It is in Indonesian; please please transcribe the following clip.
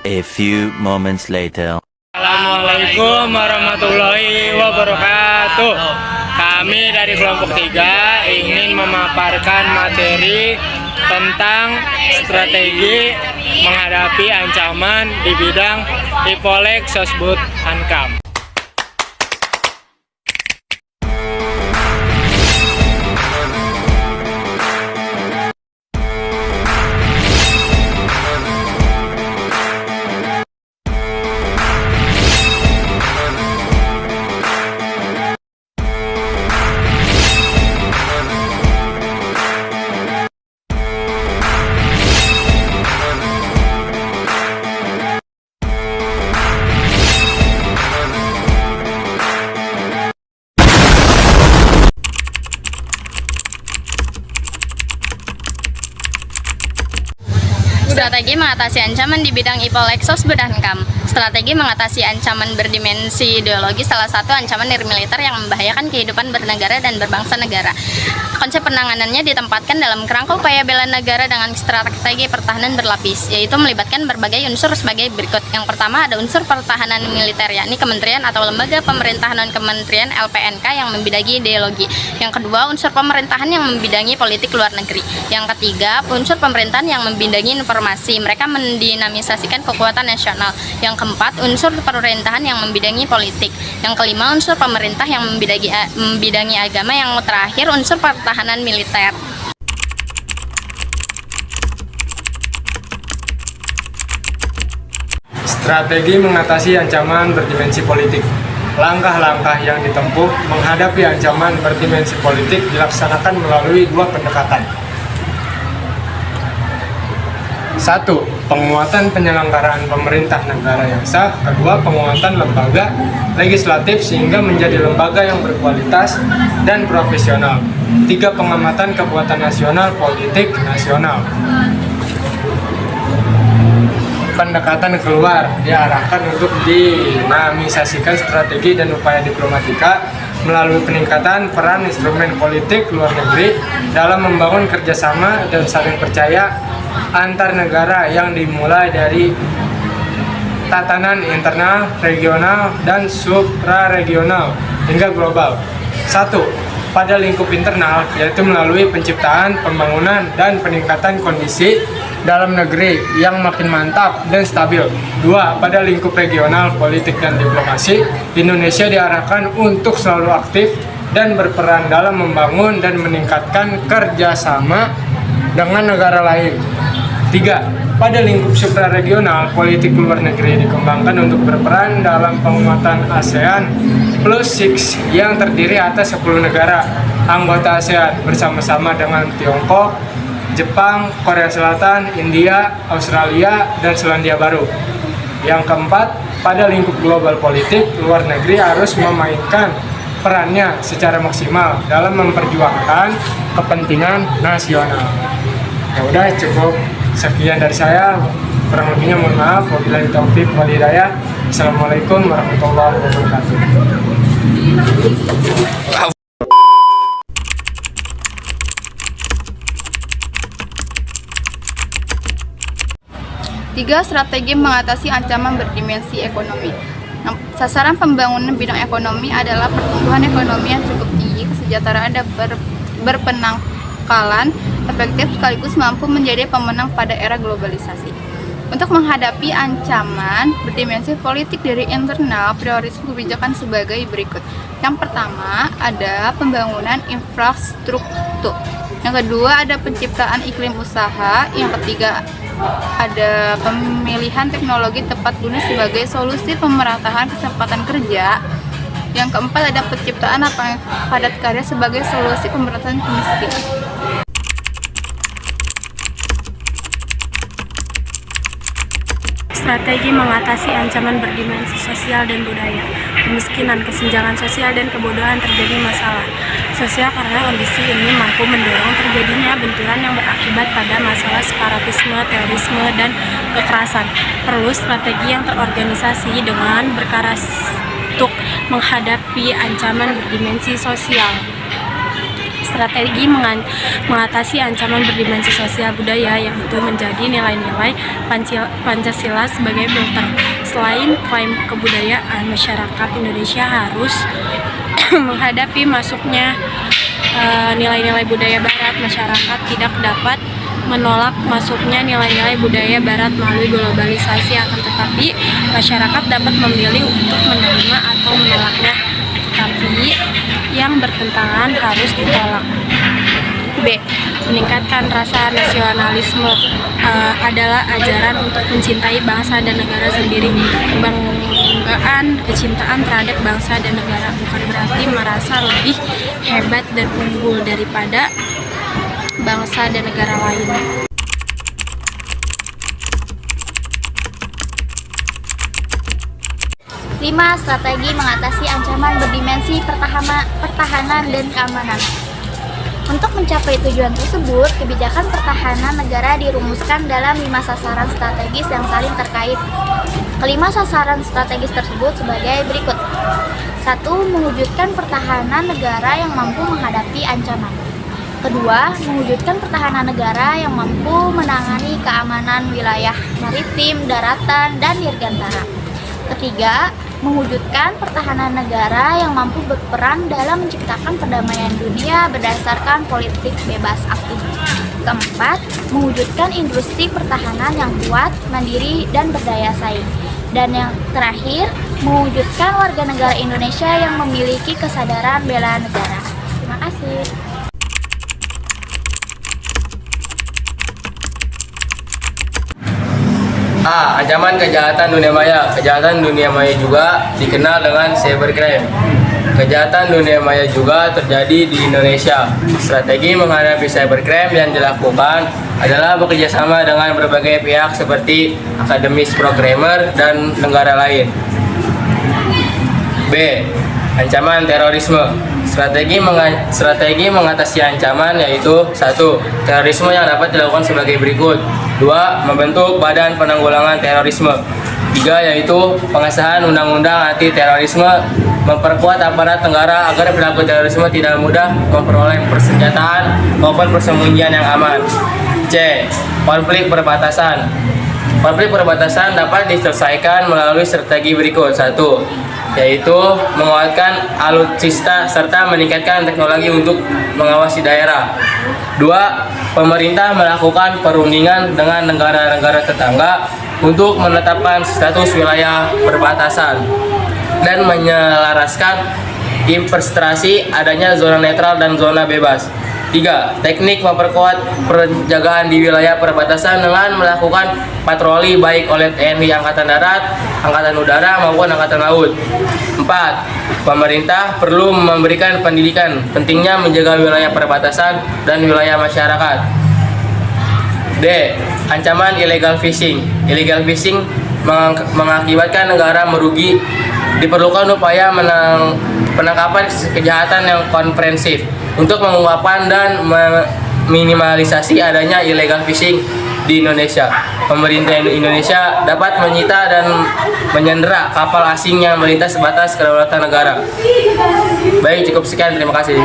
A few moments later. Assalamualaikum warahmatullahi wabarakatuh. Kami dari kelompok 3 ingin memaparkan materi tentang strategi menghadapi ancaman di bidang Ipolek Sosbud Ankam. Strategi mengatasi ancaman di bidang Ipolek Sosbud Ankam. Strategi mengatasi ancaman berdimensi ideologi salah satu ancaman dari militer yang membahayakan kehidupan bernegara dan berbangsa negara. Konsep penanganannya ditempatkan dalam kerangka upaya bela negara dengan strategi pertahanan berlapis, yaitu melibatkan berbagai unsur sebagai berikut. Yang pertama ada unsur pertahanan militer, yakni kementerian atau lembaga pemerintahan non-kementerian LPNK yang membidangi ideologi. Yang kedua, unsur pemerintahan yang membidangi politik luar negeri. Yang ketiga, unsur pemerintahan yang membidangi informasi. Mereka mendinamisasikan kekuatan nasional. Yang keempat, unsur pemerintahan yang membidangi politik. Yang kelima, unsur pemerintah yang membidangi agama. Yang terakhir, unsur pertahanan militer. Strategi mengatasi ancaman berdimensi politik. Langkah-langkah yang ditempuh menghadapi ancaman berdimensi politik dilaksanakan melalui dua pendekatan. 1. Penguatan penyelenggaraan pemerintah negara yang sah. Kedua, penguatan lembaga legislatif sehingga menjadi lembaga yang berkualitas dan profesional. 3. Pengamatan kekuatan nasional politik nasional. Pendekatan keluar diarahkan untuk dinamisasikan strategi dan upaya diplomatika melalui peningkatan peran instrumen politik luar negeri dalam membangun kerjasama dan saling percaya antar negara yang dimulai dari tatanan internal, regional, dan supraregional hingga global. 1. Pada lingkup internal, yaitu melalui penciptaan, pembangunan, dan peningkatan kondisi dalam negeri yang makin mantap dan stabil. 2. Pada lingkup regional, politik dan diplomasi, Indonesia diarahkan untuk selalu aktif dan berperan dalam membangun dan meningkatkan kerjasama dengan negara lain. 3. Pada lingkup supraregional, politik luar negeri dikembangkan untuk berperan dalam penguatan ASEAN Plus 6 yang terdiri atas 10 negara anggota ASEAN bersama-sama dengan Tiongkok, Jepang, Korea Selatan, India, Australia, dan Selandia Baru. Yang keempat, pada lingkup global politik, luar negeri harus memainkan perannya secara maksimal dalam memperjuangkan kepentingan nasional. Ya udah, cukup sekian dari saya. Kurang lebihnya mohon maaf. Wabillahi taufik wal hidayah. Assalamualaikum warahmatullahi wabarakatuh. Tiga, strategi mengatasi ancaman berdimensi ekonomi. Sasaran pembangunan bidang ekonomi adalah pertumbuhan ekonomi yang cukup tinggi, kesejahteraan dan berpenangkalan efektif sekaligus mampu menjadi pemenang pada era globalisasi. Untuk menghadapi ancaman berdimensi politik dari internal, prioritas kebijakan sebagai berikut. Yang pertama ada pembangunan infrastruktur. Yang kedua ada penciptaan iklim usaha. Yang ketiga ada pemilihan teknologi tepat guna sebagai solusi pemerataan kesempatan kerja. Yang keempat ada penciptaan lapangan padat karya sebagai solusi pemerataan kemiskinan. Strategi mengatasi ancaman berdimensi sosial dan budaya. Kemiskinan, kesenjangan sosial, dan kebodohan terjadi masalah sosial karena kondisi ini mampu mendorong terjadinya benturan yang berakibat pada masalah separatisme, terorisme, dan kekerasan. Perlu strategi yang terorganisasi dengan berkeras untuk menghadapi ancaman berdimensi sosial. strategi mengatasi ancaman berdimensi sosial budaya, yang itu menjadi nilai-nilai Pancasila sebagai filter. Selain klaim kebudayaan, masyarakat Indonesia harus menghadapi masuknya nilai-nilai budaya Barat. Masyarakat tidak dapat menolak masuknya nilai-nilai budaya Barat melalui globalisasi, akan tetapi masyarakat dapat memilih untuk menerima atau menolaknya, tetapi yang bertentangan harus ditolak. B. Meningkatkan rasa nasionalisme adalah ajaran untuk mencintai bangsa dan negara sendiri. Kebanggaan, kecintaan terhadap bangsa dan negara bukan berarti merasa lebih hebat dan unggul daripada bangsa dan negara lain. 5. Strategi mengatasi ancaman berdimensi pertahanan dan keamanan. Untuk mencapai tujuan tersebut, kebijakan pertahanan negara dirumuskan dalam 5 sasaran strategis yang saling terkait. Kelima sasaran strategis tersebut sebagai berikut. 1. Mewujudkan pertahanan negara yang mampu menghadapi ancaman. Kedua, mewujudkan pertahanan negara yang mampu menangani keamanan wilayah maritim, daratan, dan dirgantara. Ketiga, mewujudkan pertahanan negara yang mampu berperan dalam menciptakan perdamaian dunia berdasarkan politik bebas aktif. Keempat, mewujudkan industri pertahanan yang kuat, mandiri, dan berdaya saing. Dan yang terakhir, mewujudkan warga negara Indonesia yang memiliki kesadaran bela negara. Terima kasih. A. Ancaman kejahatan dunia maya. Kejahatan dunia maya juga dikenal dengan cybercrime. Kejahatan dunia maya juga terjadi di Indonesia. Strategi menghadapi cybercrime yang dilakukan adalah bekerjasama dengan berbagai pihak seperti akademis programmer dan negara lain. B. Ancaman terorisme. Strategi mengatasi ancaman yaitu 1. Terorisme yang dapat dilakukan sebagai berikut. 2. Membentuk Badan Penanggulangan Terorisme. 3. Yaitu pengesahan Undang-Undang Anti Terorisme, memperkuat aparat negara agar pelaku terorisme tidak mudah memperoleh persenjataan maupun persembunyian yang aman. C. Konflik perbatasan. Konflik perbatasan dapat diselesaikan melalui strategi berikut. 1. Yaitu menguatkan alutsista serta meningkatkan teknologi untuk mengawasi daerah. 2. Pemerintah melakukan perundingan dengan negara-negara tetangga untuk menetapkan status wilayah perbatasan dan menyelaraskan investasi adanya zona netral dan zona bebas. 3. Teknik memperkuat penjagaan di wilayah perbatasan dengan melakukan patroli baik oleh TNI Angkatan Darat, Angkatan Udara maupun Angkatan Laut. 4. Pemerintah perlu memberikan pendidikan pentingnya menjaga wilayah perbatasan dan wilayah masyarakat. D. Ancaman illegal fishing. Illegal fishing mengakibatkan negara merugi. Diperlukan upaya penangkapan kejahatan yang komprehensif untuk mengungkapkan dan meminimalisasi adanya illegal fishing di Indonesia. Pemerintah Indonesia dapat menyita dan menyandera kapal asing yang melintas batas kedaulatan negara. Baik, cukup sekian. Terima kasih.